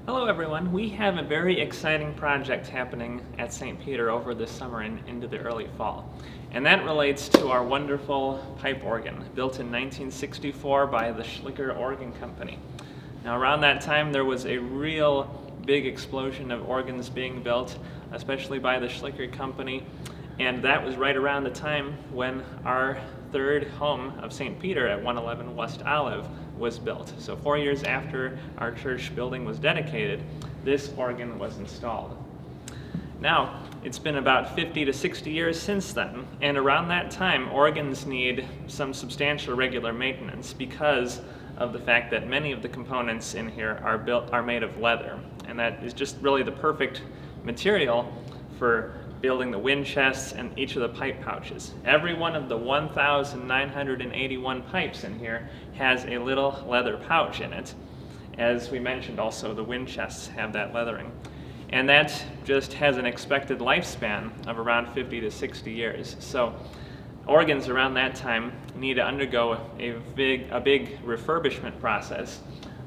Hello everyone. We have a very exciting project happening at St. Peter over this summer and into the early fall. And that relates to our wonderful pipe organ, built in 1964 by the Schlicker Organ Company. Now around that time there was a real big explosion of organs being built, especially by the Schlicker Company. And that was right around the time when our third home of St. Peter at 111 West Olive was built. So 4 years after our church building was dedicated, this organ was installed. Now, it's been about 50 to 60 years since then, and around that time, organs need some substantial regular maintenance because of the fact that many of the components in here are made of leather, and that is just really the perfect material for building the wind chests and each of the pipe pouches. Every one of the 1,981 pipes in here has a little leather pouch in it. As we mentioned also, the wind chests have that leathering. And that just has an expected lifespan of around 50 to 60 years. So organs around that time need to undergo a big refurbishment process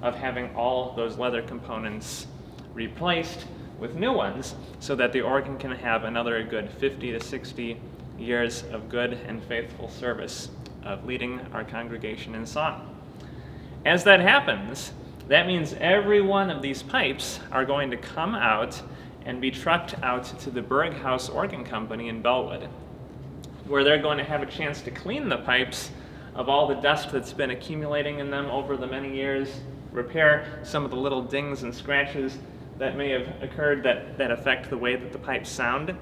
of having all those leather components replaced with new ones so that the organ can have another good 50 to 60 years of good and faithful service of leading our congregation in song. As that happens, that means every one of these pipes are going to come out and be trucked out to the Berghaus Organ Company in Bellwood, where they're going to have a chance to clean the pipes of all the dust that's been accumulating in them over the many years, repair some of the little dings and scratches that may have occurred that affect the way that the pipes sound.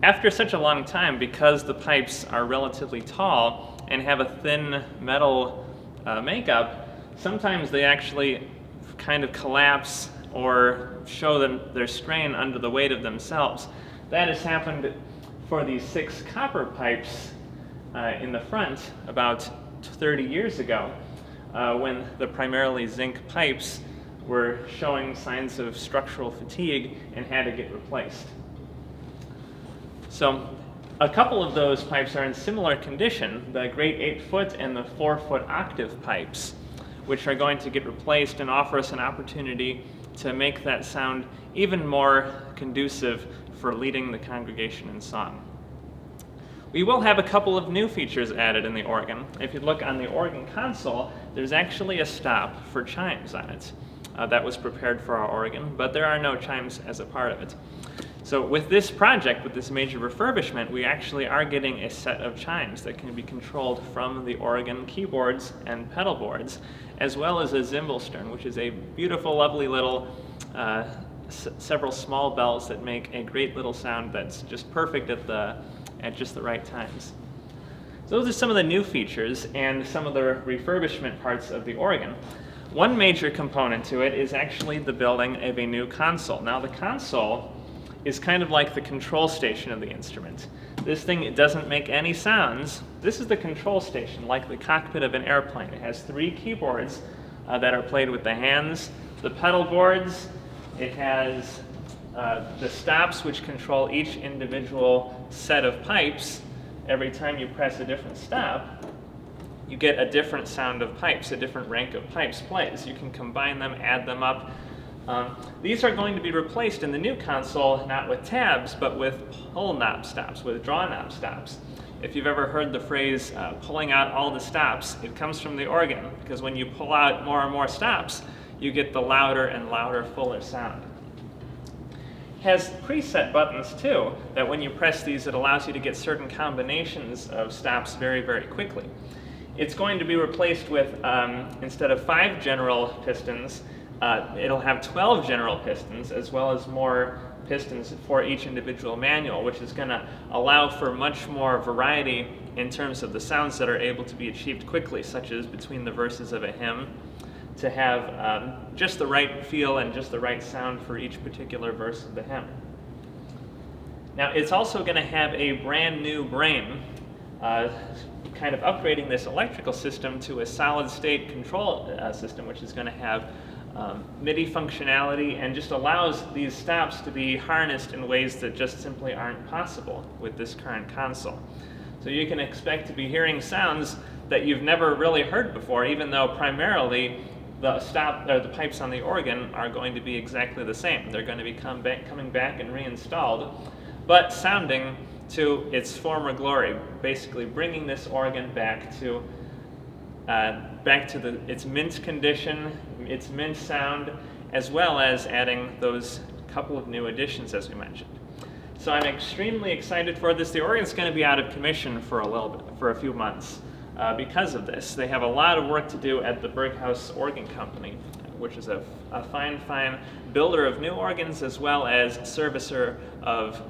After such a long time, because the pipes are relatively tall and have a thin metal makeup, sometimes they actually kind of collapse or show their strain under the weight of themselves. That has happened for these 6 copper pipes in the front about 30 years ago when the primarily zinc pipes were showing signs of structural fatigue and had to get replaced. So a couple of those pipes are in similar condition, the great 8-foot and the 4-foot octave pipes, which are going to get replaced and offer us an opportunity to make that sound even more conducive for leading the congregation in song. We will have a couple of new features added in the organ. If you look on the organ console, there's actually a stop for chimes on it. That was prepared for our organ, but there are no chimes as a part of it. So with this project, with this major refurbishment, we actually are getting a set of chimes that can be controlled from the organ keyboards and pedal boards, as well as a Zimbelstern, which is a beautiful, lovely little several small bells that make a great little sound that's just perfect at just the right times. So those are some of the new features and some of the refurbishment parts of the organ. One major component to it is actually the building of a new console. Now the console is kind of like the control station of the instrument. This thing, it doesn't make any sounds. This is the control station, like the cockpit of an airplane. It has 3 keyboards that are played with the hands, the pedal boards, it has the stops which control each individual set of pipes. Every time you press a different stop, you get a different sound of pipes, a different rank of pipes plays. You can combine them, add them up. These are going to be replaced in the new console not with tabs, but with pull knob stops, with draw knob stops. If you've ever heard the phrase pulling out all the stops, it comes from the organ, because when you pull out more and more stops, you get the louder and louder, fuller sound. It has preset buttons too, that when you press these, it allows you to get certain combinations of stops very, very quickly. It's going to be replaced with, instead of 5 general pistons, it'll have 12 general pistons, as well as more pistons for each individual manual, which is going to allow for much more variety in terms of the sounds that are able to be achieved quickly, such as between the verses of a hymn, to have just the right feel and just the right sound for each particular verse of the hymn. Now, it's also going to have a brand new brain, kind of upgrading this electrical system to a solid-state control system, which is going to have MIDI functionality and just allows these stops to be harnessed in ways that just simply aren't possible with this current console. So you can expect to be hearing sounds that you've never really heard before, even though primarily the pipes on the organ are going to be exactly the same. They're going to be coming back and reinstalled, but sounding to its former glory, basically bringing this organ back to its mint condition, its mint sound, as well as adding those couple of new additions as we mentioned. So I'm extremely excited for this. The organ's going to be out of commission for a few months because of this. They have a lot of work to do at the Berghaus Organ Company, which is a fine builder of new organs as well as servicer of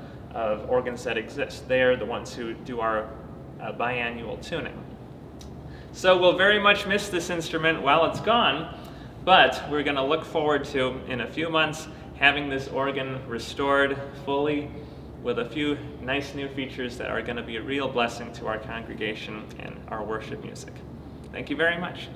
organs that exist. They are the ones who do our biannual tuning. So we'll very much miss this instrument while it's gone, but we're going to look forward to, in a few months, having this organ restored fully with a few nice new features that are going to be a real blessing to our congregation and our worship music. Thank you very much.